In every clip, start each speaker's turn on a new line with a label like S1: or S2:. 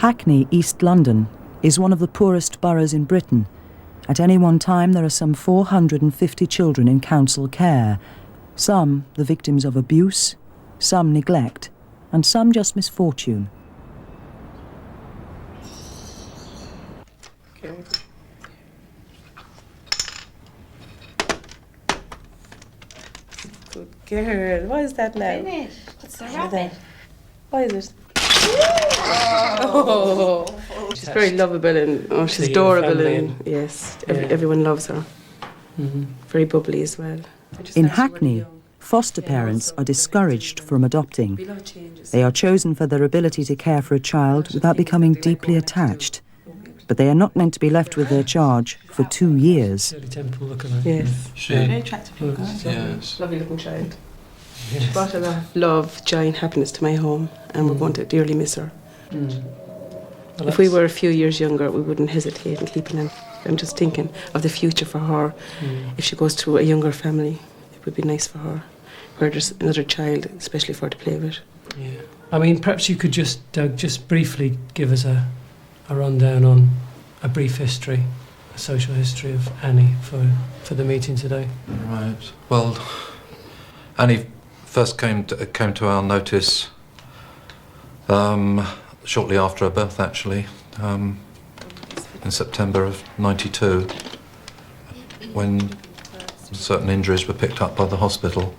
S1: Hackney, East London, is one of the poorest boroughs in Britain. At any one time, there are some 450 children in council care, some the victims of abuse, some neglect, and some just misfortune.
S2: Good. Good girl. What is that now?
S3: Finish. What's the rabbit?
S2: What is it? Oh. She's very lovable and she's adorable and yes, everyone loves her. Very bubbly as well.
S1: In Hackney, foster parents are discouraged from adopting. They are chosen for their ability to care for a child without becoming deeply attached. But they are not meant to be left with their charge for 2 years.
S2: Yes.
S3: Very attractive little girl.
S2: Yes. Lovely looking child. She brought a lot of love, joy and happiness to my home and we're going to dearly miss her. Well, if we were a few years younger, we wouldn't hesitate in keeping her. I'm just thinking of the future for her. If she goes to a younger family, it would be nice for her. Where there's another child, especially for her to play with.
S4: Yeah. I mean, perhaps you could just, Doug, just briefly give us a rundown on a brief history, a social history of Annie for the meeting today.
S5: Right. Well, Annie first came to our notice shortly after her birth, actually, in September of '92, when certain injuries were picked up by the hospital,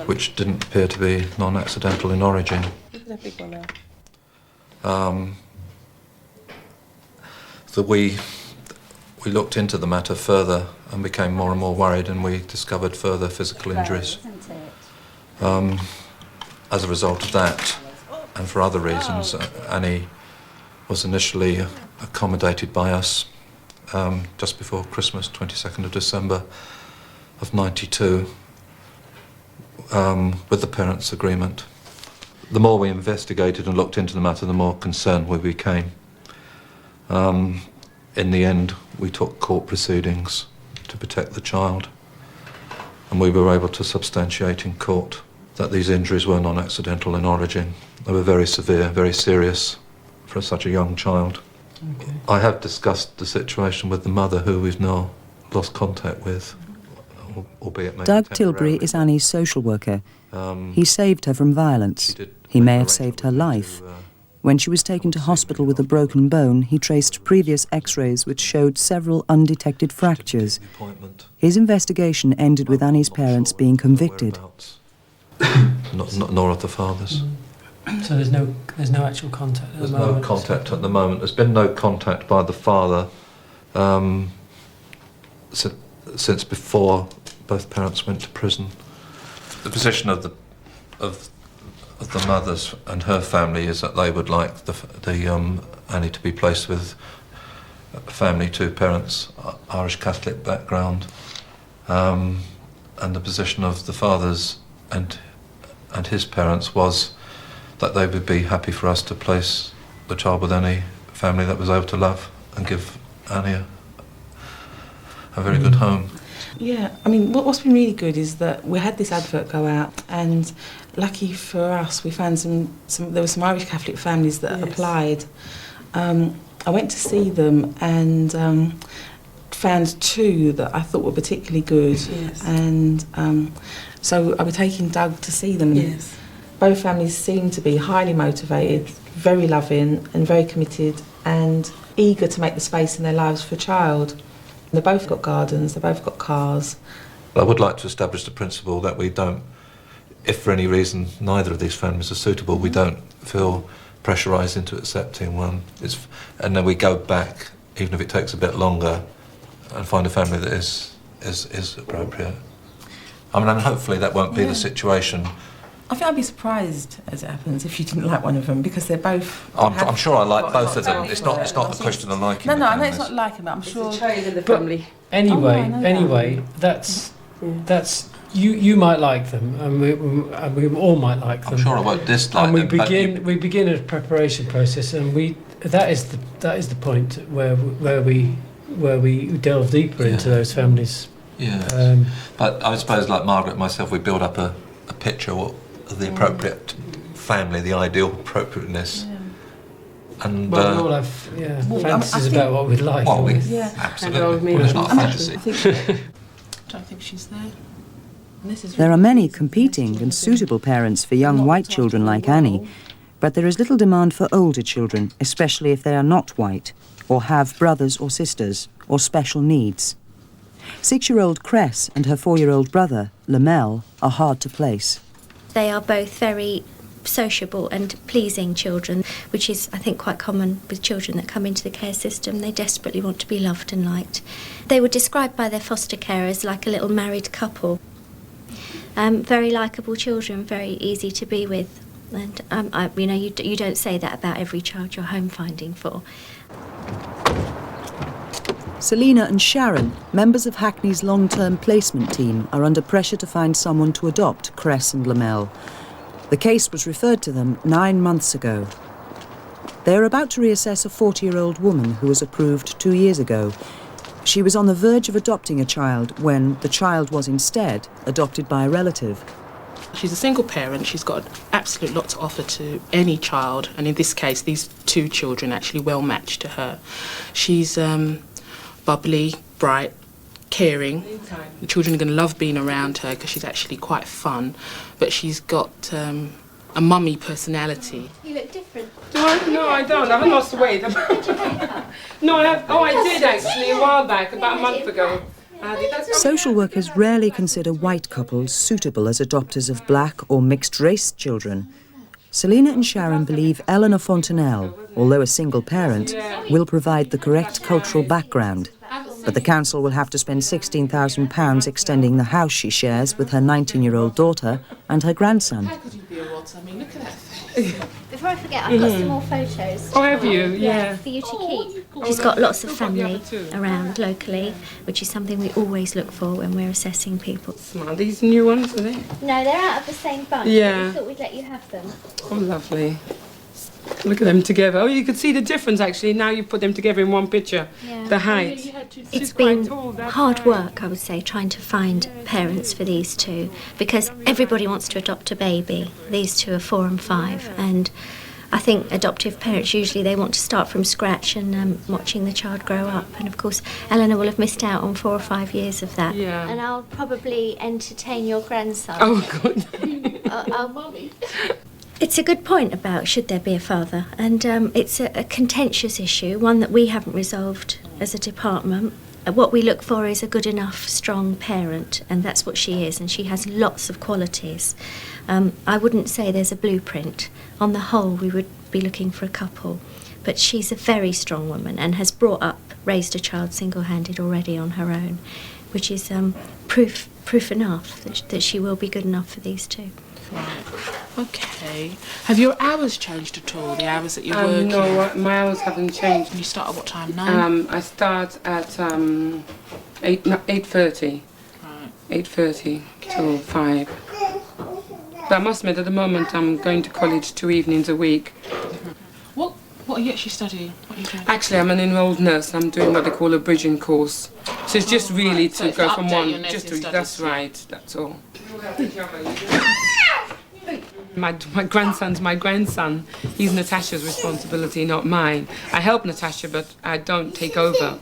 S5: which didn't appear to be non-accidental in origin. So we looked into the matter further and became more and more worried, and we discovered further physical injuries. As a result of that, and for other reasons, Annie was initially accommodated by us just before Christmas, 22nd of December of '92, with the parents' agreement. The more we investigated and looked into the matter, the more concerned we became. In the end, we took court proceedings to protect the child, and we were able to substantiate in court that these injuries were non-accidental in origin. They were very severe, very serious for such a young child. Okay. I have discussed the situation with the mother, who we've now lost contact with, albeit maybe
S1: Doug Tilbury is Annie's social worker. He saved her from violence. He may have saved her life. When she was taken to hospital with a broken bone, he traced previous x-rays which showed several undetected fractures. His investigation ended with Annie's parents being convicted.
S5: Nor of the fathers.
S4: So there's no actual contact at the moment?
S5: There's no contact at the moment. There's been no contact by the father since before both parents went to prison. The position of the mothers and her family is that they would like Annie to be placed with a family, 2 parents, Irish Catholic background, and the position of the fathers and his parents was that they would be happy for us to place the child with any family that was able to love and give Annie a very good home.
S3: Yeah, I mean, what's been really good is that we had this advert go out, and lucky for us, we found there were some Irish Catholic families that applied. I went to see them and found 2 that I thought were particularly good, and so I was taking Doug to see them. Yes. Both families seemed to be highly motivated, very loving and very committed and eager to make the space in their lives for a child. They've both got gardens, they've both got cars.
S5: I would like to establish the principle that we don't, if for any reason neither of these families are suitable, we don't feel pressurised into accepting one. And then we go back, even if it takes a bit longer, and find a family that is appropriate. I mean, and hopefully that won't be the situation.
S3: I think I'd be surprised, as it happens, if you didn't like one of them, because they're both...
S5: I'm sure I like both of them. It's not a question of liking them.
S3: No, I know it's not liking them, I'm sure...
S2: It's a child in the family.
S4: Anyway, that's you might like them, and we all might like them.
S5: I'm sure I won't dislike them.
S4: And we begin a preparation process, and that is the point where we delve deeper into those families.
S5: Yeah. But I suppose, like Margaret and myself, we build up a picture of the appropriate family, the ideal appropriateness. And
S4: well, we all have fantasies about what we'd like.
S5: well,
S2: absolutely.
S5: Well, it's not a fantasy.
S3: I don't think she's there.
S1: There are many competing and suitable parents for young white children like Annie, but there is little demand for older children, especially if they are not white, or have brothers or sisters, or special needs. 6-year-old Cress and her 4-year-old brother, Lamel, are hard to place.
S6: They are both very sociable and pleasing children, which is, I think, quite common with children that come into the care system. They desperately want to be loved and liked. They were described by their foster carers like a little married couple. Very likeable children, very easy to be with. And, you don't say that about every child you're home finding for.
S1: Selina and Sharon, members of Hackney's long-term placement team, are under pressure to find someone to adopt Cress and Lamel. The case was referred to them 9 months ago. They are about to reassess a 40-year-old woman who was approved 2 years ago. She was on the verge of adopting a child when the child was instead adopted by a relative.
S7: She's a single parent. She's got an absolute lot to offer to any child, and in this case, these 2 children actually well matched to her. She's bubbly, bright, caring. The children are going to love being around her because she's actually quite fun, but she's got a mummy personality.
S6: You look different.
S2: Do I? No, I don't. I haven't lost weight. No, I have. Oh, I did actually a while back, about a month ago.
S1: Social workers rarely consider white couples suitable as adopters of black or mixed-race children. Selina and Sharon believe Eleanor Fontanelle, although a single parent, will provide the correct cultural background. But the council will have to spend £16,000 extending the house she shares with her 19-year-old daughter and her grandson.
S7: How could you be a what? I mean, look at that face.
S6: Before I forget, I've got some more photos.
S2: Oh, have you? Yeah.
S6: For you to keep. She's got lots of family around locally, which is something we always look for when we're assessing people.
S2: Are these new ones, are they?
S6: No, they're out of the same bunch.
S2: Yeah.
S6: We thought we'd let you have them.
S2: Oh, lovely. Look at them together. Oh, you could see the difference, actually. Now you put them together in one picture.
S6: Yeah.
S2: The height.
S6: It's been hard work, I would say, trying to find parents for these 2, because everybody wants to adopt a baby. These 2 are 4 and 5, and I think adoptive parents usually they want to start from scratch and watching the child grow up. And of course, Eleanor will have missed out on 4 or 5 years of that.
S2: Yeah.
S6: And I'll probably entertain your grandson.
S2: Oh, good.
S6: It's a good point about should there be a father, and it's a contentious issue, one that we haven't resolved as a department. What we look for is a good enough, strong parent, and that's what she is, and she has lots of qualities. I wouldn't say there's a blueprint. On the whole, we would be looking for a couple, but she's a very strong woman and has raised a child single-handed already on her own, which is proof enough that she will be good enough for these 2.
S7: Right. Okay. Have your hours changed at all? The hours that you're working?
S2: No, my hours haven't changed.
S7: You start at what time? 9?
S2: I start at 8:30.
S7: Right.
S2: 8:30 till 5. But I must admit, at the moment, I'm going to college 2 evenings a week.
S7: What are you actually studying? What are you doing?
S2: Actually, I'm an enrolled nurse. I'm doing what they call a bridging course. So it's just really
S7: right. So
S2: to
S7: it's
S2: go
S7: to
S2: from
S7: update
S2: one.
S7: your nursing studies.
S2: That's right. That's all. My grandson's my grandson. He's Natasha's responsibility, not mine. I help Natasha, but I don't take over.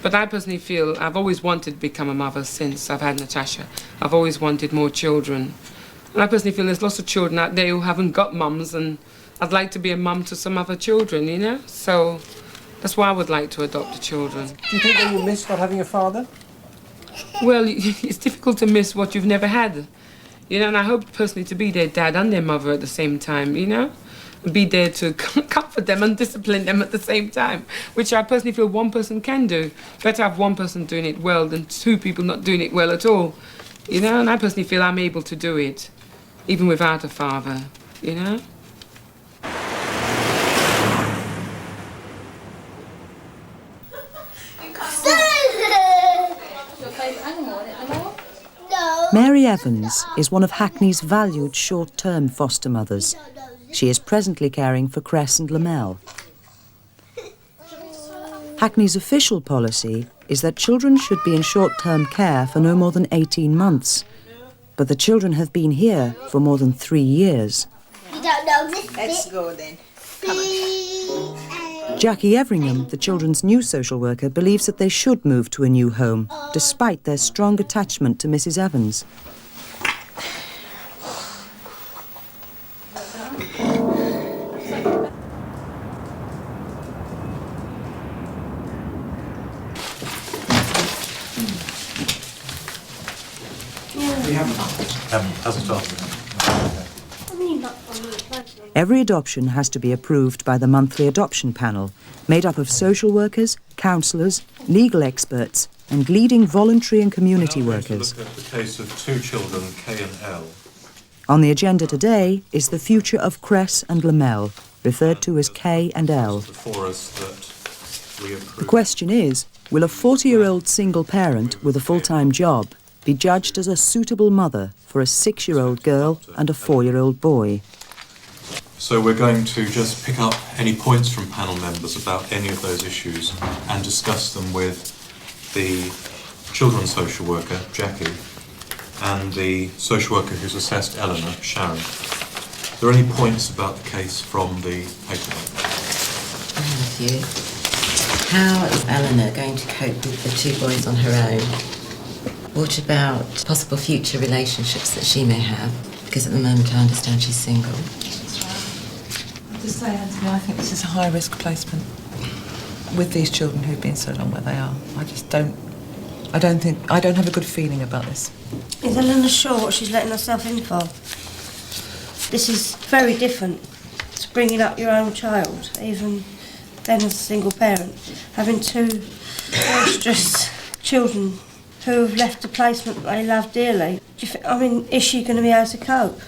S2: But I personally feel I've always wanted to become a mother since I've had Natasha. I've always wanted more children. And I personally feel there's lots of children out there who haven't got mums, and I'd like to be a mum to some other children, you know? So that's why I would like to adopt the children.
S8: Do you think that you miss not having a father?
S2: Well, it's difficult to miss what you've never had. You know, and I hope personally to be their dad and their mother at the same time, you know? And be there to comfort them and discipline them at the same time, which I personally feel one person can do. Better have one person doing it well than 2 people not doing it well at all, you know? And I personally feel I'm able to do it, even without a father, you know?
S1: Mary Evans is one of Hackney's valued short-term foster mothers. She is presently caring for Cress and Lamel. Hackney's official policy is that children should be in short-term care for no more than 18 months. But the children have been here for more than 3 years.
S9: You don't know this bit.
S10: Let's go then. Come on.
S1: Jackie Everingham, the children's new social worker, believes that they should move to a new home, despite their strong attachment to Mrs. Evans.
S5: Hasn't started.
S1: Every adoption has to be approved by the monthly adoption panel, made up of social workers, counsellors, legal experts and leading voluntary and community workers.
S5: Look at the case of two children, K and L.
S1: On the agenda today is the future of Cress and Lamel, referred to as K and L. The question is, will a 40-year-old single parent with a full-time job be judged as a suitable mother for a 6-year-old girl and a 4-year-old boy?
S5: So we're going to just pick up any points from panel members about any of those issues and discuss them with the children's social worker, Jackie, and the social worker who's assessed Eleanor, Sharon. Are there any points about the case from the paperwork?
S9: I'm with you. How is Eleanor going to cope with the two boys on her own? What about possible future relationships that she may have? Because at the moment I understand she's single.
S10: To say, Anthony, I think this is a high-risk placement with these children who've been so long where they are. I don't have a good feeling about this.
S11: Is Eleanor sure what she's letting herself in for? This is very different to bringing up your own child, even then as a single parent. Having two boisterous children who have left a placement they love dearly. Is she going to be able to cope?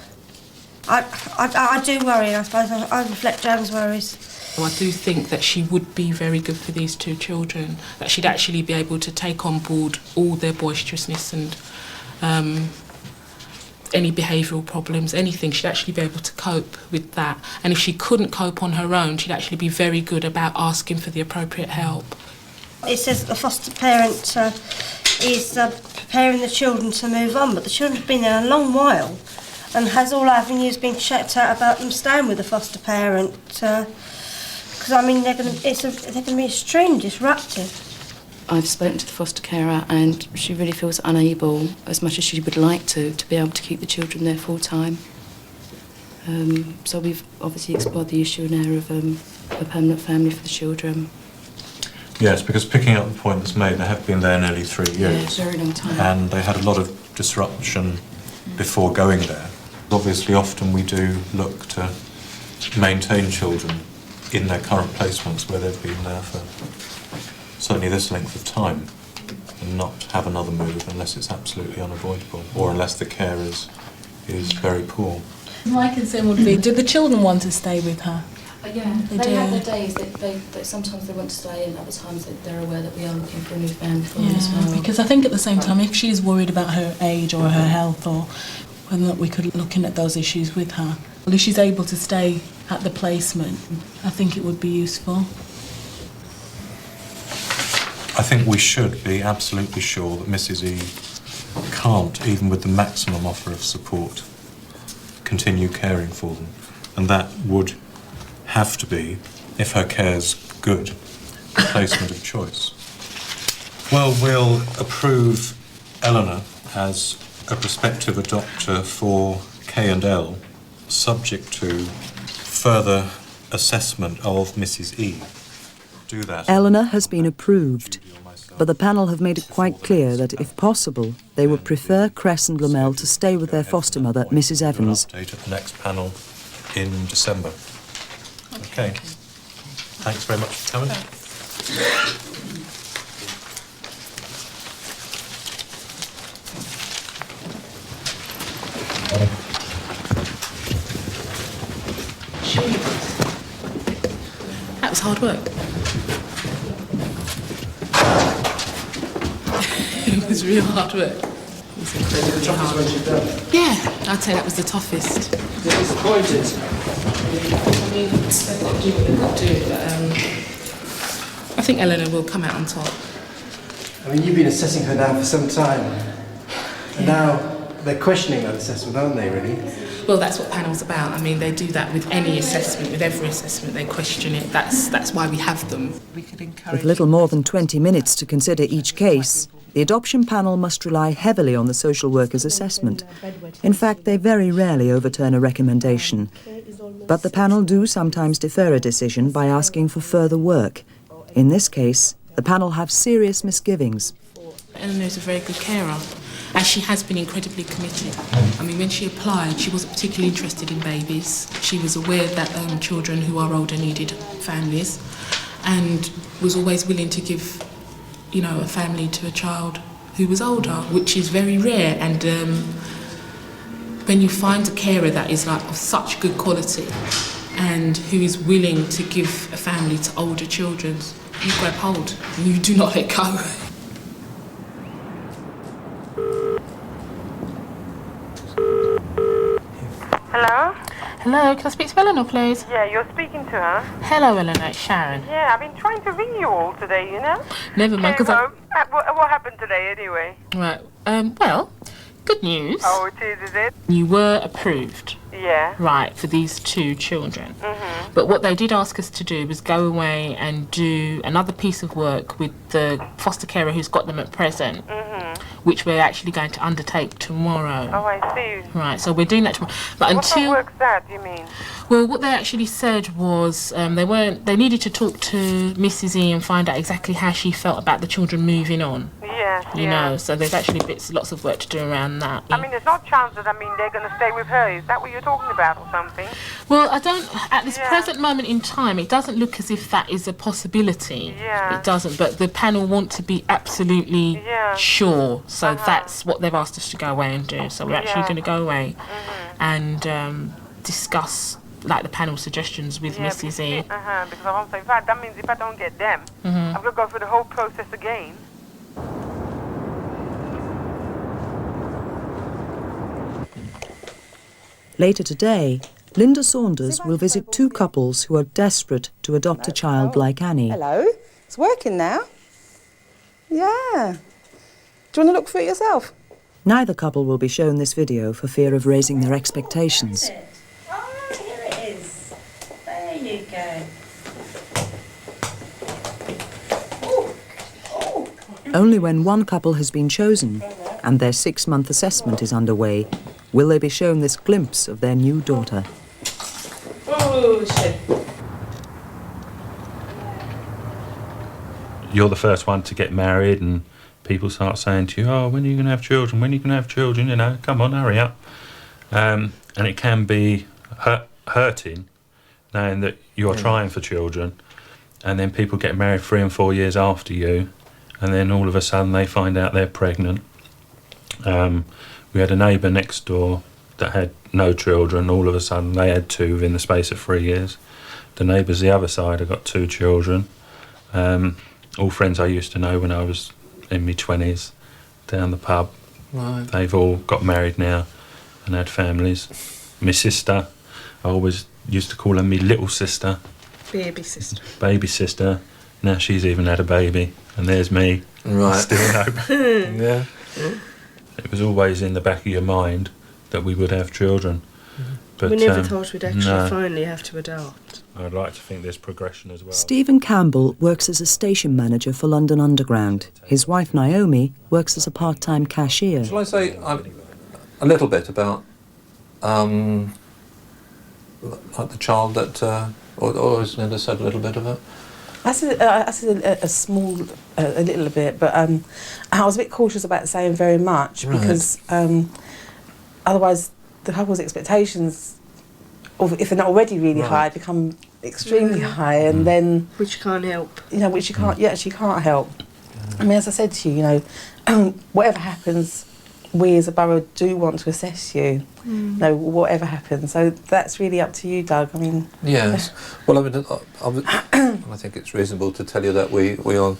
S11: I do worry, I suppose. I reflect Jan's worries.
S7: I do think that she would be very good for these two children, that she'd actually be able to take on board all their boisterousness and any behavioural problems, anything. She'd actually be able to cope with that. And if she couldn't cope on her own, she'd actually be very good about asking for the appropriate help.
S11: It says the foster parent is preparing the children to move on, but the children have been there a long while. And has all avenues been checked out about them staying with the foster parent? Because they're going to be extremely disruptive.
S12: I've spoken to the foster carer and she really feels unable, as much as she would like to be able to keep the children there full time. So we've obviously explored the issue now of a permanent family for the children.
S5: Yes, because picking up the point that's made, they have been there nearly 3 years.
S12: Yeah, very long time.
S5: And they had a lot of disruption before going there. Obviously, often we do look to maintain children in their current placements where they've been there for certainly this length of time and not have another move unless it's absolutely unavoidable or unless the care is very poor.
S13: My concern would be, do the children want to stay with her?
S12: Yeah, they have their days that sometimes they want to stay and other times they're aware that we are looking for a new family for them as well.
S13: Because I think at the same time, if she's worried about her age or her health or whether or not we could look in at those issues with her, well, if she's able to stay at the placement, I think it would be useful.
S5: I think we should be absolutely sure that Mrs. E can't, even with the maximum offer of support, continue caring for them. And that would have to be, if her care's good, the placement of choice. Well, we'll approve Eleanor as a prospective adopter for K and L, subject to further assessment of Mrs. E. Do that.
S1: Eleanor has been approved, but the panel have made it quite clear that, if possible, they would prefer Cress and Lamel to stay with their foster mother, Mrs. Evans.
S5: Update at the next panel in December. Okay. Thanks very much for coming.
S7: That was hard work. It was real hard work. It was incredibly hard. Yeah, I'd say that was the toughest.
S8: Disappointed.
S7: I mean, they've got to do what they've got to do, but I think Eleanor will come out on top.
S8: I mean, you've been assessing her now for some time. And now they're questioning that assessment, aren't they, really?
S7: Well, that's what panel's about. I mean, they do that with any assessment, with every assessment, they question it. That's why we have them.
S10: We could encourage...
S1: With little more than 20 minutes to consider each case, the adoption panel must rely heavily on the social worker's assessment. In fact, they very rarely overturn a recommendation. But the panel do sometimes defer a decision by asking for further work. In this case, the panel have serious misgivings.
S7: Eleanor's a very good carer, and she has been incredibly committed. I mean, when she applied, she wasn't particularly interested in babies. She was aware that children who are older needed families, and was always willing to give, you know, a family to a child who was older, which is very rare. And when you find a carer that is like of such good quality and who is willing to give a family to older children, you grab hold. You do not let go.
S14: Hello?
S7: Hello, can I speak to Eleanor, please?
S14: Yeah, you're speaking to her.
S7: Hello, Eleanor, it's Sharon.
S14: Yeah, I've been trying to ring you all today, you know?
S7: Never mind, because
S14: what happened today, anyway?
S7: Right, well, good news.
S14: Oh, it is it?
S7: You were approved.
S14: Yeah.
S7: Right, for these 2 children. But what they did ask us to do was go away and do another piece of work with the foster carer who's got them at present, which we're actually going to undertake tomorrow.
S14: Oh, I see.
S7: Right, so we're doing that tomorrow. But
S14: what sort of work's that, you mean?
S7: Well, what they actually said was they needed to talk to Mrs. E and find out exactly how she felt about the children moving on.
S14: Yes,
S7: You know, so there's actually lots of work to do around that.
S14: I mean, there's no chance that, they're going to stay with her. Is that what you're talking about or something?
S7: Well, I don't, at this present moment in time, it doesn't look as if that is a possibility.
S14: Yeah.
S7: It doesn't, but the panel want to be absolutely sure. So that's what they've asked us to go away and do. So we're actually going to go away and discuss, like, the panel suggestions with Mrs. E.
S14: Because I won't say, in fact, that means if I don't get them, I'm going to go through the whole process again.
S1: Later today, Linda Saunders will visit 2 couples who are desperate to adopt a child like Annie.
S15: Hello. It's working now. Yeah. Do you want to look for it yourself?
S1: Neither couple will be shown this video for fear of raising their expectations.
S11: Oh, here it is. There you go.
S1: Only when one couple has been chosen and their 6-month assessment is underway will they be shown this glimpse of their new daughter.
S7: Oh, shit.
S16: You're the first one to get married and people start saying to you, oh, when are you going to have children? When are you going to have children? You know, come on, hurry up. And it can be hurting knowing that you're trying for children and then people get married 3 and 4 years after you and then all of a sudden they find out they're pregnant. We had a neighbour next door that had no children. All of a sudden they had 2 within the space of 3 years. The neighbours the other side have got 2 children. All friends I used to know when I was in my 20s down the pub.
S5: Right.
S16: They've all got married now and had families. My sister, I always used to call her me little sister.
S7: Baby sister.
S16: Baby sister. Now she's even had a baby. And there's me.
S5: Right.
S16: Still no.
S5: Yeah.
S16: It was always in the back of your mind that we would have children. But
S2: we never thought we'd actually finally have to adopt.
S16: I'd like to think there's progression as well.
S1: Stephen Campbell works as a station manager for London Underground. His wife Naomi works as a part-time cashier.
S5: Shall I say a little bit about like the child that, or has Linda said a little bit of it?
S3: I said a little bit, but I was a bit cautious about saying very much because otherwise the couple's expectations, if they're not already really high, become extremely high, and then
S2: which you can't help.
S3: You know, which you can't. You actually can't help. I mean, as I said to you, you know, whatever happens, we as a borough do want to assess you. You know, whatever happens. So that's really up to you, Doug. I mean.
S5: Yes. Well, I mean, I think it's reasonable to tell you that we're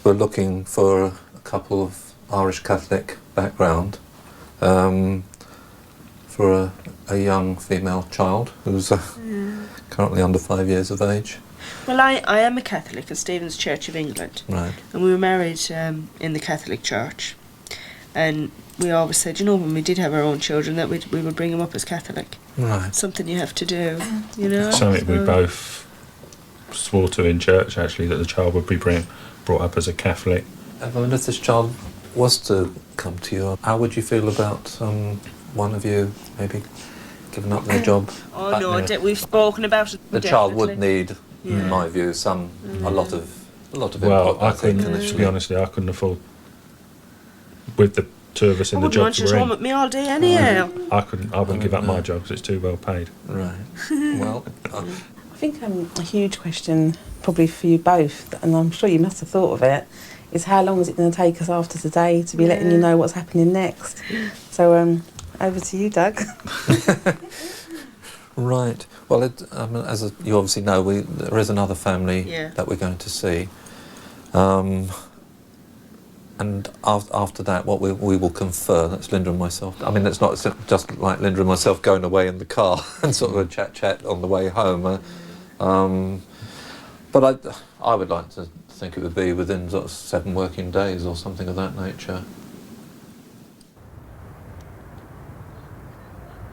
S5: looking for a couple of Irish Catholic background for a young female child who's currently under 5 years of age.
S2: Well, I am a Catholic at Stephen's Church of England.
S5: Right.
S2: And we were married in the Catholic Church. And
S11: we always said, you know, when we did have our own children, that we would bring them up as Catholic.
S5: Right.
S11: Something you have to do, you know.
S16: Something we both swore to in church, actually, that the child would be brought up as a Catholic.
S5: I mean, if this child was to come to you, how would you feel about one of you maybe giving up their job?
S11: Oh no, we've spoken about it.
S5: The child would need, in my view, a lot of input.
S16: Well, I couldn't. To be honest, I couldn't afford, with the two of us in the job
S11: want you home with me all day anyhow.
S16: I wouldn't give up my job because it's too well paid.
S5: Right. Well,
S17: I think a huge question, probably for you both, and I'm sure you must have thought of it, is how long is it going to take us after today to be letting you know what's happening next? So, over to you, Doug.
S5: Right. Well, as you obviously know, there is another family that we're going to see. And after that, what we will confer, that's Linda and myself. I mean, it's not just like Linda and myself going away in the car and sort of a chat on the way home. But I would like to think it would be within sort of 7 working days or something of that nature.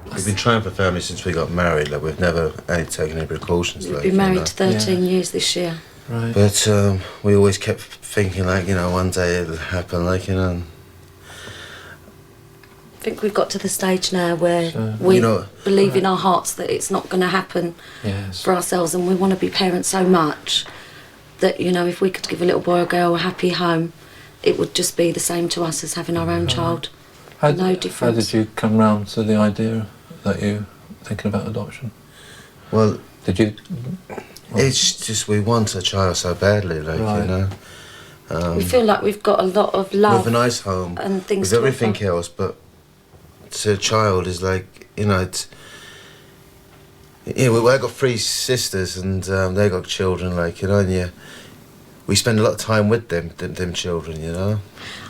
S18: We've been trying for family since we got married. Like, we've never taken any precautions.
S12: We've been married 13 years this year.
S5: Right.
S18: But we always kept thinking, like, you know, one day it'll happen, like, you know.
S12: I think we've got to the stage now where we believe in our hearts that it's not going to happen for ourselves, and we want to be parents so much that, you know, if we could give a little boy or girl a happy home, it would just be the same to us as having our own child. No difference.
S5: How did you come round to the idea that you're thinking about adoption?
S18: Well,
S5: did you?
S18: It's just we want a child so badly, like, you know.
S12: We feel like we've got a lot of love.
S18: With a nice home,
S12: and things
S18: with everything else, but to a child is like, you know, it's. Yeah, I got 3 sisters and they got children, like, you know, and we spend a lot of time with them children, you know.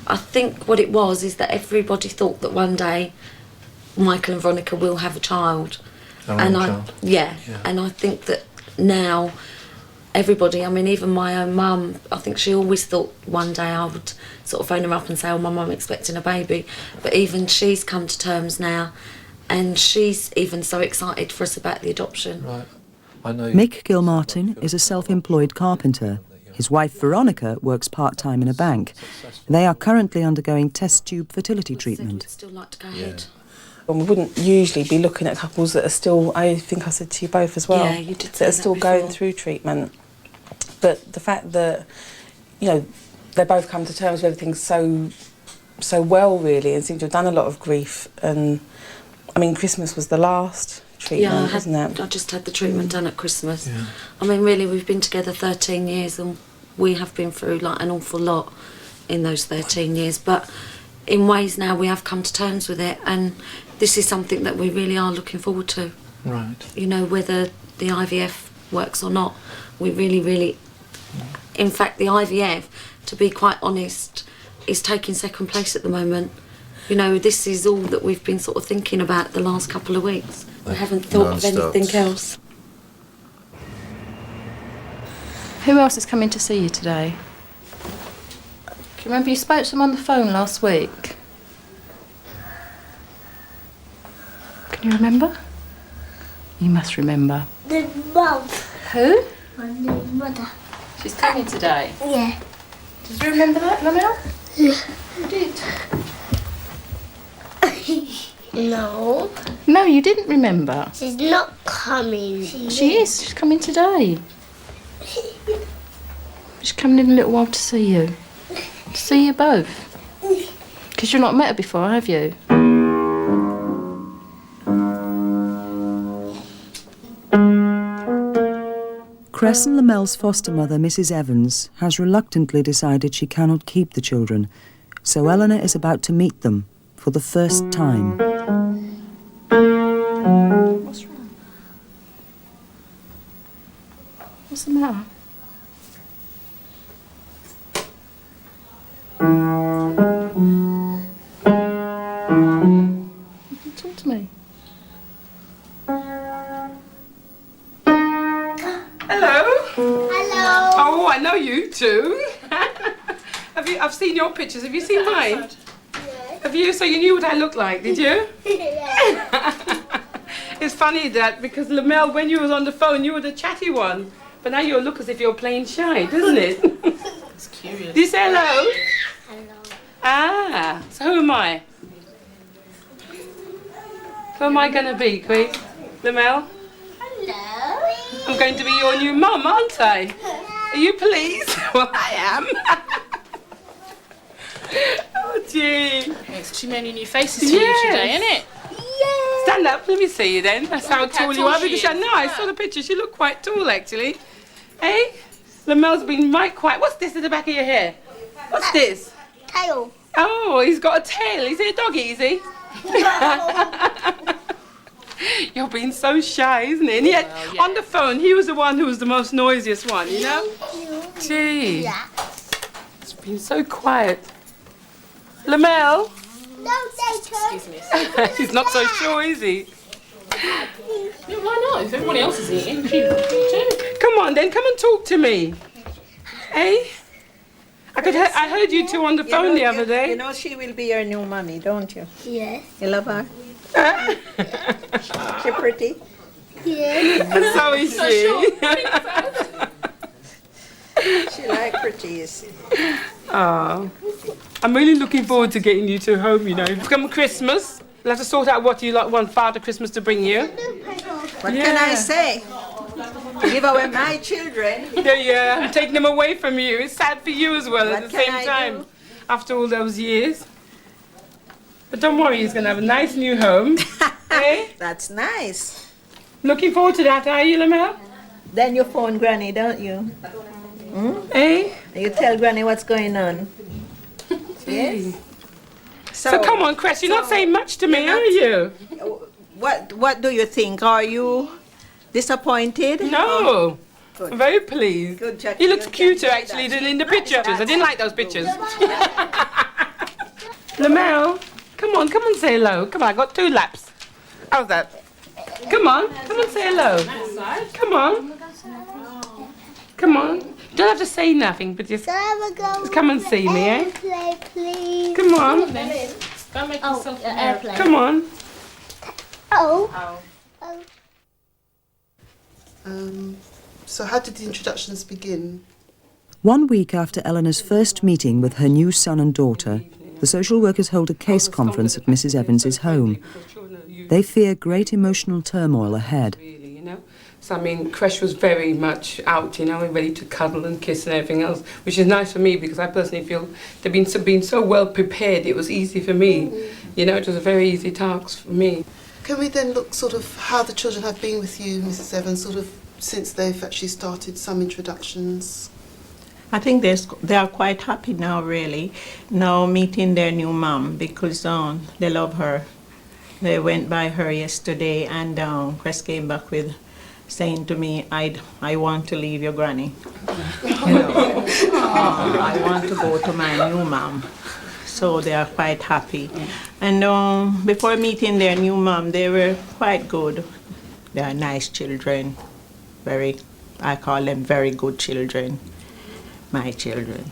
S12: I think what it was is that everybody thought that one day Michael and Veronica will have a child. And I think that now everybody, I mean, even my own mum, I think she always thought one day I would sort of phone her up and say, oh, my mum expecting a baby. But even she's come to terms now, and she's even so excited for us about the adoption.
S5: Right. I know.
S1: Mick Gilmartin is a self-employed carpenter. His wife Veronica works part-time in a bank. They are currently undergoing test tube fertility treatment.
S12: Still like to go ahead.
S17: And we wouldn't usually be looking at couples that are still, I think I said to you both as well,
S12: you did
S17: that are still going through treatment. But the fact that, you know, they both come to terms with everything so well, really, and seem to have done a lot of grief. And I mean, Christmas was the last treatment, wasn't it?
S12: I just had the treatment done at Christmas. Yeah. I mean, really, we've been together 13 years, and we have been through like an awful lot in those 13 years. But in ways now we have come to terms with it, and this is something that we really are looking forward to.
S5: Right.
S12: You know, whether the IVF works or not, we really, in fact, the IVF, to be quite honest, is taking second place at the moment. You know, this is all that we've been sort of thinking about the last couple of weeks. We haven't thought of anything else. Who else is coming to see you today? Do you remember you spoke to them on the phone last week? Can you remember? You must remember.
S19: The mum.
S12: Who?
S19: My new mother.
S12: She's coming today?
S19: Yeah.
S12: Did you remember that, Lamel?
S19: Yeah.
S12: You did.
S19: No.
S12: No, you didn't remember.
S19: She's not coming.
S12: She is. She's coming today. She's coming in a little while to see you. To see you both. Because you've not met her before, have you?
S1: Cress and Lamel's foster mother, Mrs. Evans, has reluctantly decided she cannot keep the children, so Eleanor is about to meet them for the first time.
S12: What's wrong? What's the matter? Talk to me.
S20: Hello.
S19: Hello.
S20: Oh, I know you too. I've seen your pictures. Have you seen mine?
S19: Yeah.
S20: Have
S2: Have you? So you knew what I looked like, did you? It's funny that because Lamel, when you was on the phone, you were the chatty one. But now you look as if you're playing shy, doesn't it?
S7: It's curious.
S2: Do you say hello?
S19: Hello.
S2: Ah, so who am I? Who am I going to be, quick? Lamel?
S19: Hello.
S2: I'm going to be your new mum, aren't I? Are you pleased? Well, I am. Oh, gee.
S7: It's too many new faces to you today, isn't it?
S2: Stand up, let me see you then. That's how tall you are. Because
S7: she is.
S2: I saw the picture. She looked quite tall, actually. Hey? Lamel's been right quiet. What's this at the back of your hair? What's this?
S19: Tail.
S2: Oh, he's got a tail. Is he a doggy, is he? You're being so shy, isn't it? And yet, on the phone, he was the one who was the most noisiest one, you know? Gee.
S19: Yeah.
S2: It's been so quiet. Lamel?
S19: No,
S7: Excuse me.
S2: He's not so sure, is he?
S7: Yeah, why not? If everybody else is eating, she too.
S2: Come on, then. Come and talk to me. Hey? I heard you two on the phone the other day.
S20: You know she will be your new mommy, don't you?
S19: Yes.
S20: You love her? She pretty?
S19: Yes.
S2: So is she.
S20: She like pretty, you see.
S2: Oh, I'm really looking forward to getting you two home, you know. Come Christmas, we'll have to sort out what you want Father Christmas to bring you.
S20: What can I say? Give away my children.
S2: Yeah, I'm taking them away from you. It's sad for you as well at the same
S20: I
S2: time,
S20: do?
S2: after all those years. But don't worry, he's going to have a nice new home. Hey?
S20: That's nice.
S2: Looking forward to that, are you, Lamel?
S20: Then you phone Granny, don't you? Hmm?
S2: Hey?
S20: You tell Granny what's going on. Yes?
S2: So come on, Cress, you're not saying much to me, are you?
S20: What do you think? Are you disappointed?
S2: No.
S20: Good.
S2: I'm very pleased.
S20: Good, Jackie.
S2: He looks cuter actually than in the pictures. I didn't like those pictures. Lamel, come on, say hello. Come on, I got 2 laps. How's that? Come on say hello. Come on. Come on. You don't have to say nothing, but just come and see me, eh?
S19: Play, please.
S2: Come on.
S7: Go make yourself an airplane.
S2: Come on.
S19: Oh.
S21: So how did the introductions begin?
S1: 1 week after Eleanor's first meeting with her new son and daughter, the social workers hold a case conference at Mrs. Evans's home. They fear great emotional turmoil ahead.
S2: So, I mean, Creche was very much out, you know, ready to cuddle and kiss and everything else, which is nice for me because I personally feel they've been so well prepared, it was easy for me. You know, it was a very easy task for me.
S21: Can we then look sort of how the children have been with you, Mrs. Evans, sort of since they've actually started some introductions?
S20: I think they are quite happy now, really, now meeting their new mum because they love her. They went by her yesterday and Chris came back with saying to me, I want to leave your granny. I want to go to my new mum. So they are quite happy. And before meeting their new mum, they were quite good. They are nice children. I call them very good children. My children.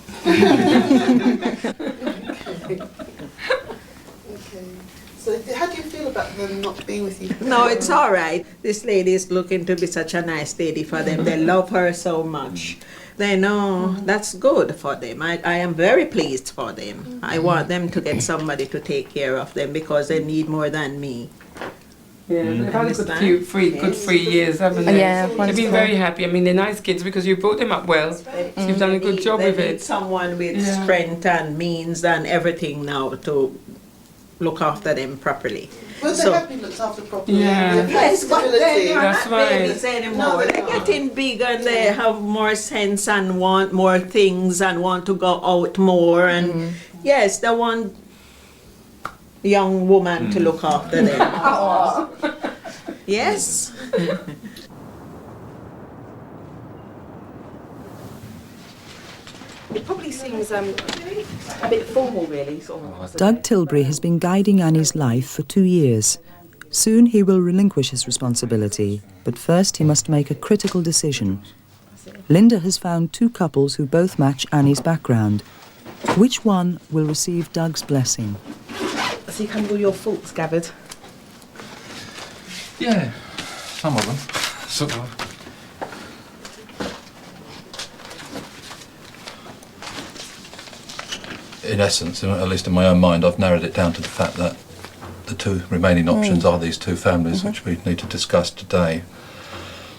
S21: So how do you feel about them not being with you?
S20: No, it's all right. This lady is looking to be such a nice lady for them. They love her so much. They know that's good for them. I am very pleased for them. I want them to get somebody to take care of them because they need more than me.
S2: Yeah, they've had a good 3 years, haven't they?
S20: Yeah,
S2: they've been very happy. I mean, they're nice kids because you brought them up well. So you've done a good job with
S20: They need
S2: it.
S20: someone with strength and means and everything now to look after them properly.
S21: Well, they have been looked after properly.
S2: Yeah.
S21: They've had
S20: Yes, but they're not
S2: That's right.
S20: babies anymore. They're getting big and they have more sense and want more things and want to go out more. And yes, they want young woman to look after them. Yes.
S3: It probably seems a bit formal, really. Sort of.
S1: Doug Tilbury has been guiding Annie's life for 2 years. Soon he will relinquish his responsibility, but first he must make a critical decision. Linda has found 2 couples who both match Annie's background. Which one will receive Doug's blessing?
S17: So you kind of all your thoughts gathered?
S5: Yeah, some of them, sort of. In essence, at least in my own mind, I've narrowed it down to the fact that the two remaining options are these two families, which we need to discuss today.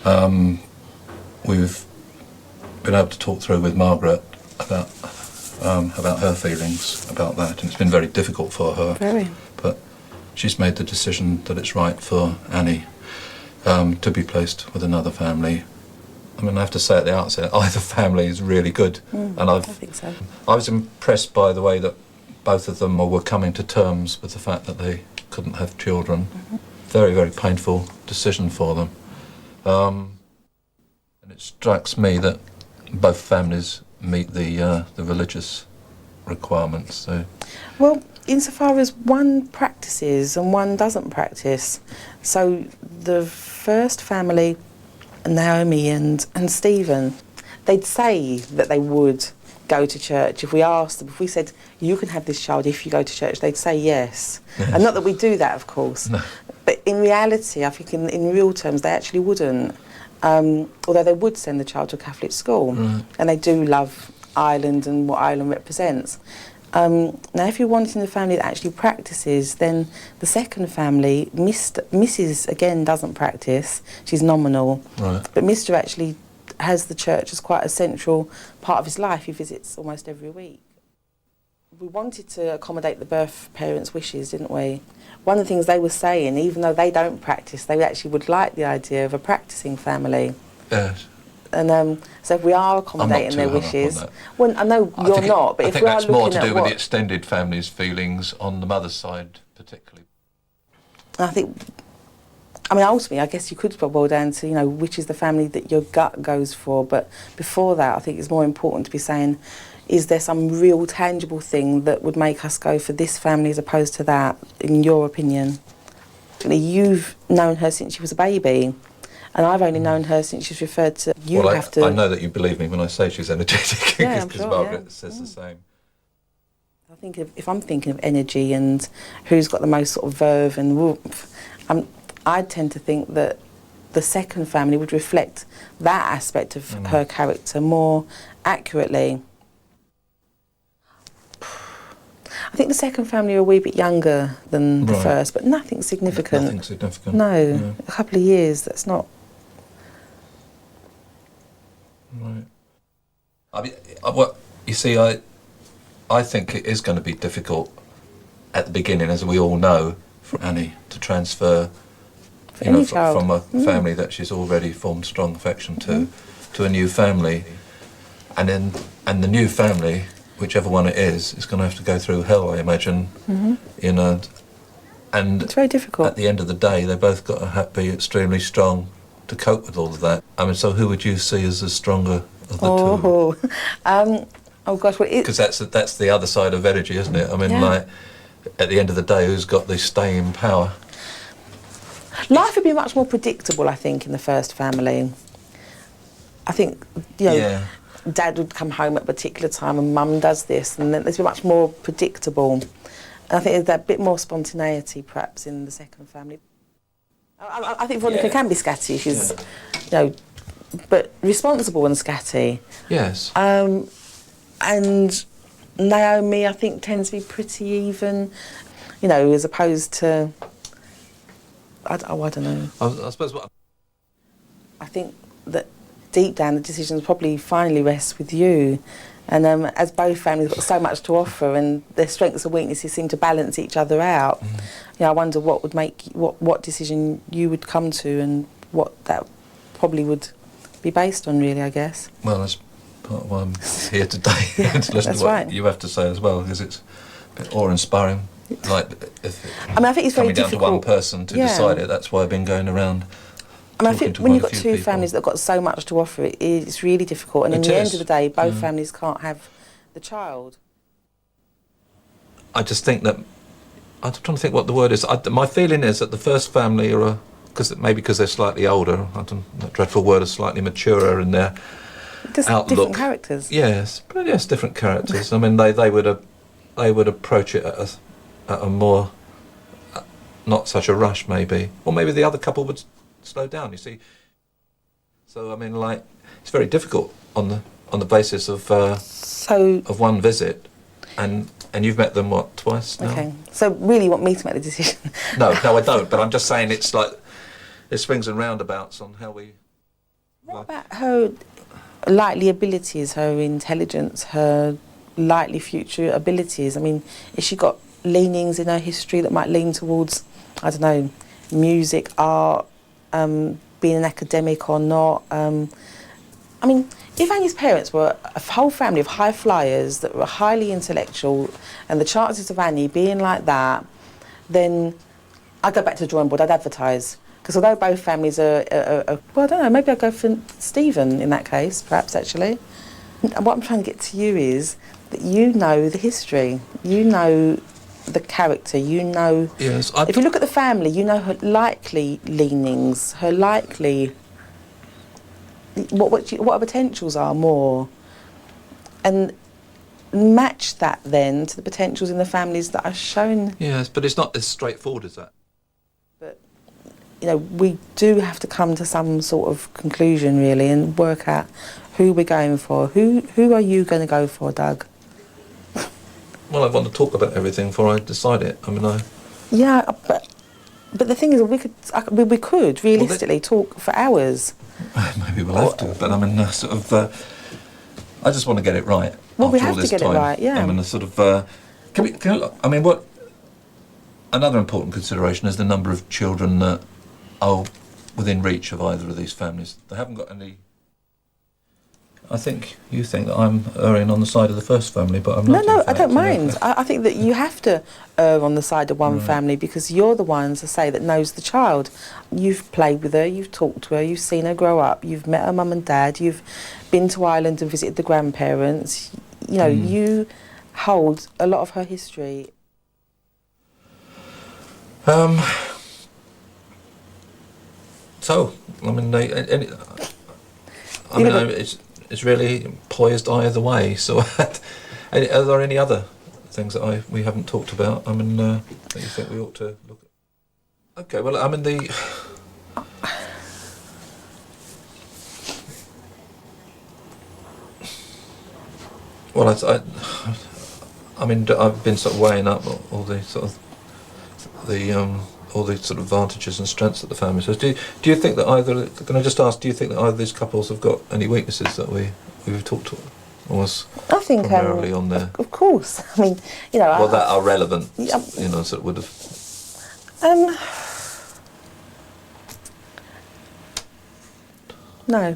S5: We've been able to talk through with Margaret about her feelings about that, and it's been very difficult for her.
S17: Very.
S5: But she's made the decision that it's right for Annie to be placed with another family. I mean, I have to say at the outset, either family is really good, and
S17: I think so.
S5: I was impressed by the way that both of them were coming to terms with the fact that they couldn't have children. Very, very painful decision for them. And it strikes me that both families meet the religious requirements. So.
S17: Well, insofar as one practices and one doesn't practice, so the first family, Naomi and Stephen, they'd say that they would go to church. If we asked them, if we said, you can have this child if you go to church, they'd say yes. And not that we do that, of course. No. But in reality, I think in real terms, they actually wouldn't. Although they would send the child to a Catholic school. Right. And they do love Ireland and what Ireland represents. Now, if you're wanting a family that actually practices, then the second family, Mrs. again doesn't practice. She's nominal. Right. But Mr. actually has the church as quite a central part of his life. He visits almost every week. We wanted to accommodate the birth parents' wishes, didn't we? One of the things they were saying, even though they don't practice, they actually would like the idea of a practising family.
S5: Yes.
S17: And so if we are accommodating their wishes, well, I know you're not, but if we are looking at
S5: I think that's more to do with the extended family's feelings on the mother's side, particularly.
S17: I think, I mean, ultimately, I guess you could boil down to, you know, which is the family that your gut goes for. But before that, I think it's more important to be saying, is there some real tangible thing that would make us go for this family as opposed to that, in your opinion? You've known her since she was a baby. And I've only known her since she's referred to you.
S5: Well,
S17: have to.
S5: I know that you believe me when I say she's energetic, because
S17: sure,
S5: Margaret says the same.
S17: I think if I'm thinking of energy and who's got the most sort of verve and warmth, I tend to think that the second family would reflect that aspect of her character more accurately. I think the second family are a wee bit younger than the first, but nothing significant.
S5: Nothing significant.
S17: No, a couple of years, that's not...
S5: Right. I mean, well, you see, I think it is going to be difficult at the beginning, as we all know, for Annie to transfer from a family that she's already formed strong affection to a new family, and the new family, whichever one it is going to have to go through hell, I imagine. And
S17: it's very difficult.
S5: At the end of the day, they both got to be extremely strong to cope with all of that. I mean, so who would you see as the stronger of the two?
S17: Oh gosh, well,
S5: because that's the other side of energy, isn't it? I mean, like at the end of the day, who's got the staying power?
S17: Life would be much more predictable, I think, in the first family. I think, you know, Dad would come home at a particular time and Mum does this, and then there's much more predictable. And I think there's that bit more spontaneity, perhaps, in the second family. I think Veronica can be scatty. She's, you know, but responsible and scatty.
S5: Yes.
S17: And Naomi, I think, tends to be pretty even, you know, as opposed to... I don't know.
S5: I suppose what...
S17: I think that deep down the decisions probably finally rests with you. And as both families have got so much to offer and their strengths and weaknesses seem to balance each other out, you know, I wonder what would make what decision you would come to and what that probably would be based on, really, I guess.
S5: Well, that's part of why I'm here today, to listen to what you have to say as well, because it's a bit awe-inspiring. Like,
S17: I think it's very difficult.
S5: Coming down to one person to decide it, that's why I've been going around.
S17: I think when you've got two families that have got so much to offer, it's really difficult. And in the end of the day, both families can't have the child.
S5: I just think that... I'm trying to think what the word is. My feeling is that the first family are... because they're slightly older, that dreadful word is slightly maturer in their
S17: just
S5: outlook.
S17: Different characters.
S5: Yes, but yes, different characters. I mean, they would approach it at a more, not such a rush maybe, or maybe the other couple would slow down. You see, so I mean, like, it's very difficult on the basis of one visit, and you've met them what, twice now?
S17: Okay, so really you want me to make the decision?
S5: No, I don't. But I'm just saying it's like it swings and roundabouts on how we.
S17: What about her likely abilities, her intelligence, her likely future abilities? I mean, has she got leanings in her history that might lean towards, I don't know, music, art, being an academic or not? I mean, if Annie's parents were a whole family of high flyers that were highly intellectual, and the chances of Annie being like that, then I'd go back to the drawing board, I'd advertise. Because although both families are, well, I don't know, maybe I'd go for Stephen in that case, perhaps, actually. And what I'm trying to get to you is that you know the history, you know the character, you know...
S5: Yes,
S17: if you look at the family, you know her likely leanings, her likely... what her potentials are more. And match that then to the potentials in the families that are shown.
S5: Yes, but it's not as straightforward as that.
S17: But, you know, we do have to come to some sort of conclusion, really, and work out who we're going for. Who are you going to go for, Doug?
S5: Well, I want to talk about everything before I decide it. I mean,
S17: Yeah, but the thing is, we could realistically talk for hours.
S5: Maybe we'll have to, but I mean, I just want to get it right.
S17: Well, we have to get it right, yeah.
S5: I mean, I mean, what... Another important consideration is the number of children that are within reach of either of these families. They haven't got any... I think you think that I'm erring on the side of the first family, but I'm not.
S17: No, I don't mind. I think that you have to err on the side of one family because you're the ones, I say, that knows the child. You've played with her, you've talked to her, you've seen her grow up, you've met her mum and dad, you've been to Ireland and visited the grandparents. You know, you hold a lot of her history.
S5: So, I mean, it's really poised either way. So, are there any other things that we haven't talked about? I mean, that you think we ought to look at? Okay, well, I mean, well, I mean, I've been sort of weighing up all the sort of all the sort of advantages and strengths that the family has. Do you think that either? Can I just ask? Do you think that either of these couples have got any weaknesses that we've talked to? Or was
S17: I think
S5: primarily on there.
S17: Of course. I mean, you know.
S5: Well, that are relevant. You know, sort of would have.
S17: No.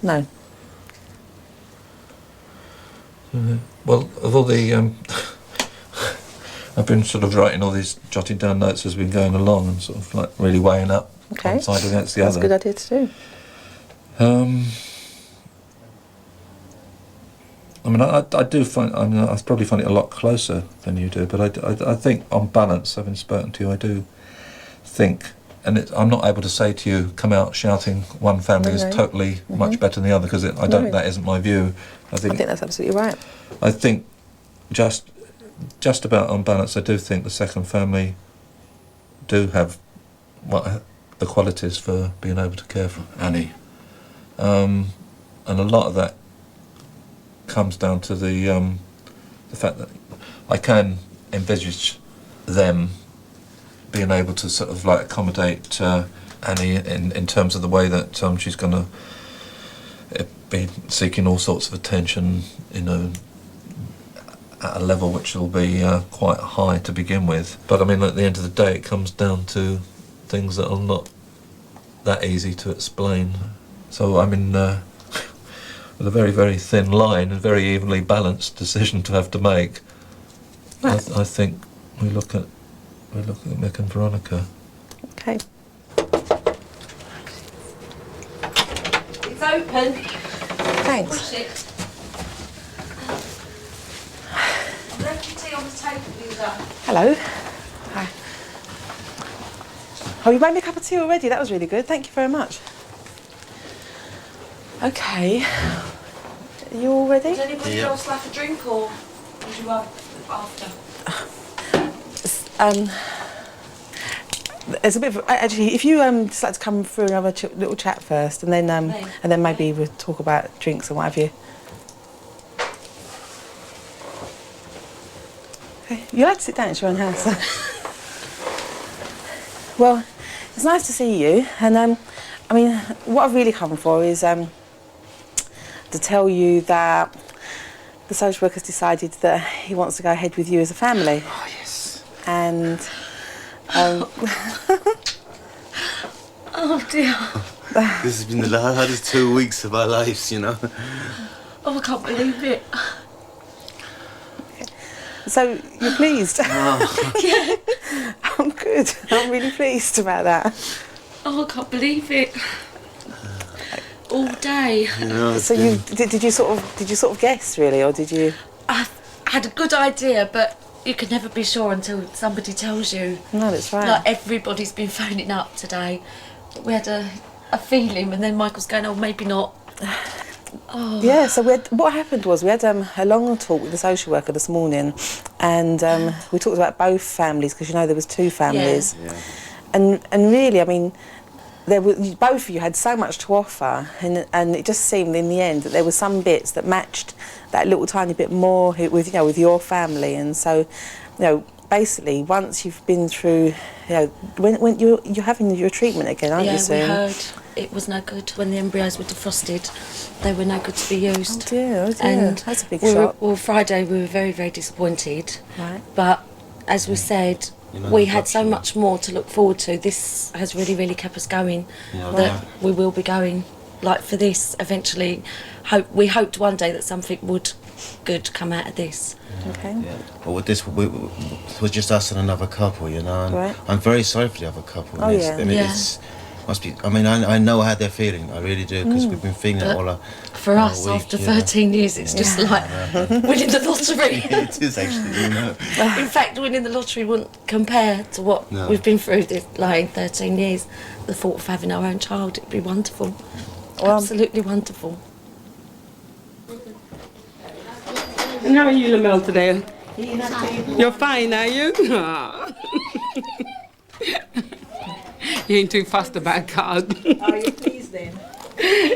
S17: No.
S5: Well, of all the, I've been sort of writing all these, jotting down notes as we've been going along, and sort of like really weighing up one side against the other.
S17: That's a good idea to do.
S5: I mean, I do find, I mean, I probably find it a lot closer than you do, but I think on balance, having spoken to you, I do think, and I'm not able to say to you, come out shouting one family is totally much better than the other, because that isn't my view. I think
S17: that's absolutely right.
S5: I think just about on balance, I do think the second family do have the qualities for being able to care for Annie. And a lot of that comes down to the fact that I can envisage them being able to sort of like accommodate Annie in terms of the way that she's going to be seeking all sorts of attention, you know, at a level which will be quite high to begin with. But I mean, at the end of the day, it comes down to things that are not that easy to explain. So I mean, with a very, very thin line and very evenly balanced decision to have to make, right. I think we look at Mick and Veronica.
S17: Okay.
S12: It's open.
S17: Thanks.
S12: Push it. I've left your tea on the table, Lisa.
S17: Hello. Hi. Oh, you made me a cup of tea already. That was really good. Thank you very much. Okay. Are you all ready?
S12: Does anybody else like a drink or?
S10: Was you after?
S17: It's a bit of, actually, if you just like to come through and have a little chat first, and then maybe we'll talk about drinks and what have you. Okay, you like to sit down, it's your own house. Well, it's nice to see you, and I mean, what I've really come for is to tell you that the social worker's decided that he wants to go ahead with you as a family.
S18: Oh, yes.
S17: And
S12: oh dear.
S18: This has been the hardest 2 weeks of our lives, you know.
S12: Oh, I can't believe it.
S17: So, you're pleased?
S18: Oh.
S12: Yeah.
S17: I'm good. I'm really pleased about that.
S12: Oh, I can't believe it. All day.
S18: You know,
S17: so did you sort of guess really, or did you?
S12: I had a good idea, but you can never be sure until somebody tells you.
S17: No, that's right.
S12: Like everybody's been phoning up today. We had a feeling, and then Michael's going, oh, maybe not. Oh.
S17: Yeah, so what happened was we had a long talk with the social worker this morning, and we talked about both families, because you know there was two families.
S18: Yeah.
S17: And really, I mean, both of you had so much to offer, and it just seemed in the end that there were some bits that matched that little tiny bit more with your family. And so, basically, once you've been through, when you're having your treatment again, aren't you soon?
S12: Yeah, we heard it was no good when the embryos were defrosted. They were no good to be used.
S17: Oh dear.
S12: And
S17: that's a big shock.
S12: Well, Friday we were very, very disappointed.
S17: Right.
S12: But as we said, we had so much more to look forward to. This has really, really kept us going. That we will be going, like for this eventually. We hoped one day that something good come out of this.
S17: Okay.
S18: Yeah. But with this, it was just us and another couple, you know. And
S17: right.
S18: I'm very sorry for the other couple.
S17: Oh, yeah.
S18: I mean, must be. I mean, I know how they're feeling. I really do, because we've been feeling it all.
S12: For us,
S18: week,
S12: after 13 years, it's just like winning the lottery.
S18: It is actually, you know.
S12: In fact, winning the lottery wouldn't compare to what we've been through in 13 years. The thought of having our own child, it'd be wonderful. Absolutely wonderful.
S2: And how are you, Lamel, today? You're fine, are you? You ain't too fussed about God.
S10: Are you pleased then?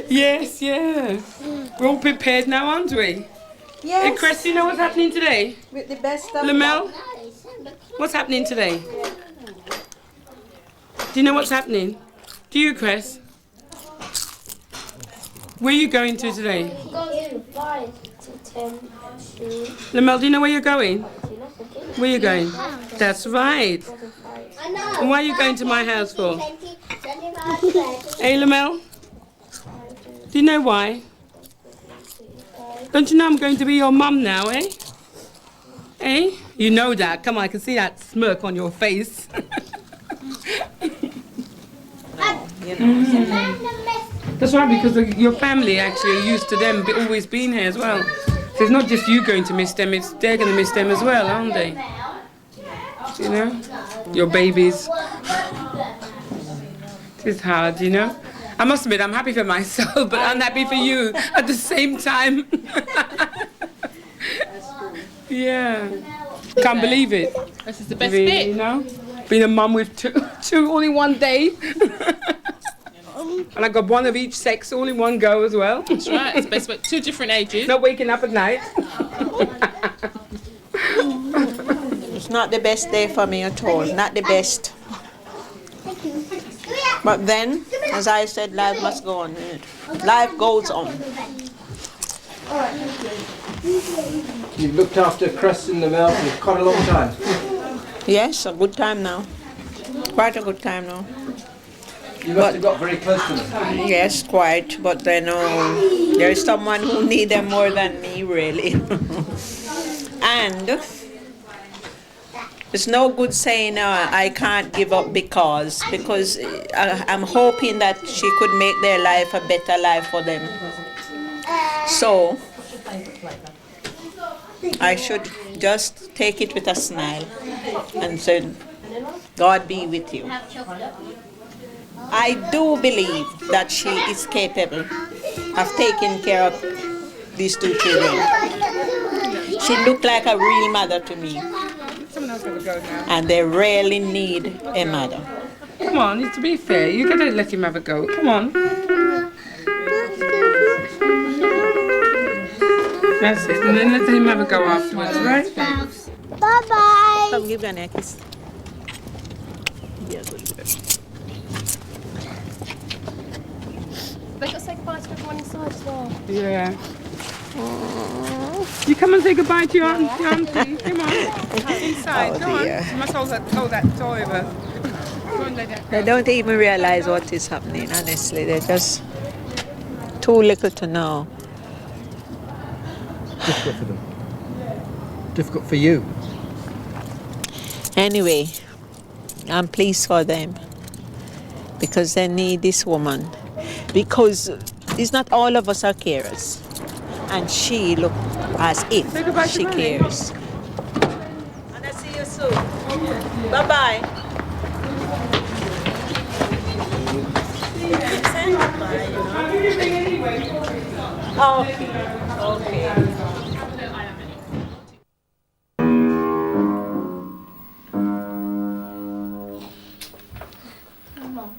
S2: Yes, yeah. We're all prepared now, aren't we?
S11: Yes.
S2: Hey, Chris, you know what's happening today?
S11: With the best of
S2: Lamel, what's happening today? Do you know what's happening? Do you, Chris? Where are you going to today? Lamel, do you know where you're going? Where are you going? That's right. And why are you going to my house for? Hey, Lamel? Do you know why? Don't you know I'm going to be your mum now, eh? Eh? You know that. Come on, I can see that smirk on your face. That's right, because your family actually are used to them always being here as well. So it's not just you going to miss them, they're going to miss them as well, aren't they? You know? Your babies. It's hard, you know? I must admit, I'm happy for myself, but I'm happy for you at the same time. Yeah. Can't believe it.
S7: This is the best
S2: really,
S7: bit.
S2: You know? Being a mum with two all in one day. And I got one of each sex all in one go as well.
S7: That's right, it's best bit. 2 different ages.
S2: Not waking up at night.
S20: It's not the best day for me at all, not the best. But then, as I said, life must go on. Life goes on.
S8: You've looked after Chris and Lamel for quite a long time.
S20: Yes, a good time now. Quite a good time now.
S8: You must have got very close to them.
S20: Yes, quite. But then there's someone who needs them more than me, really. And it's no good saying I can't give up because I'm hoping that she could make their life a better life for them. So I should just take it with a smile and say, God be with you. I do believe that she is capable of taking care of these 2 children. She looked like a real mother to me.
S4: Someone else have a go now.
S20: And they really need a mother.
S4: Come on, to be fair, you gotta let him have a go. Come on. That's it, and then let him have a go afterwards, right?
S19: Bye-bye.
S20: Come, give Granny a kiss. Yeah, good girl.
S22: They got to say goodbye to everyone inside as well.
S4: Yeah. You come and say goodbye to your auntie. Come on. Inside. Go on. You must hold that toy over. Go on, Dada.
S20: They don't even realize what is happening, honestly. They're just too little to know.
S8: Difficult for them. Difficult for you.
S20: Anyway, I'm pleased for them because they need this woman. Because it's not all of us are carers. And she looked as if she cares. And I'll see you soon. Bye-bye. Okay.
S19: Mom.